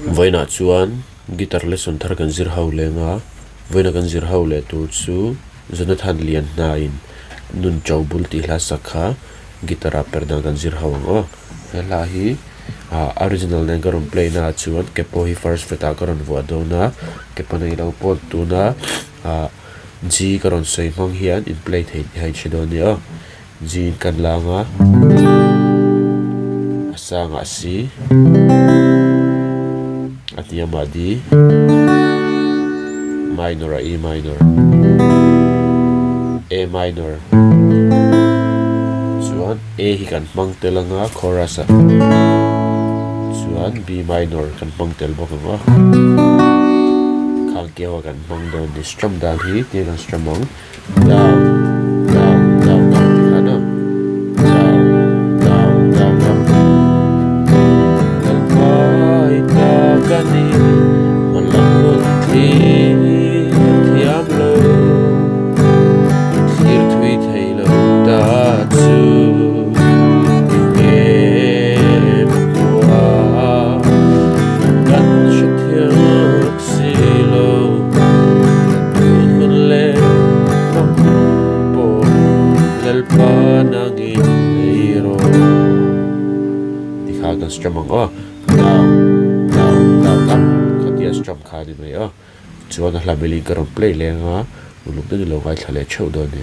voina chuan guitar lesson thar kan zir ho lenga voina kan zir ho le tur chu Jonathan lian na in nun chawbul ti hla sakha gitara perna kan zir ho ngo hela hi original nen karon play na chuan kepo hi first fret a karon vua do na kepo nei lo pot tu na G karon sei hmang hian in play thei hai chido ni G kan langa asanga C atiama D minor E minor A minor chuan A hi kan hmang telanga chorus a chuan B minor kan hmang tel bawk anga khang kewa kan hmang do ni strum dan hi ti kan strum ang down down down down ti khana down down down down kai ta kani malang thi thiam lo thir thui thei lo ta chu em wa kan shthyak si lo kun le po lal pa nangin iro dikhagan strum ang down down down down khatia strum khani mai chuan a hlameli karon play lenga uluk de lo ngai thale cheu do ni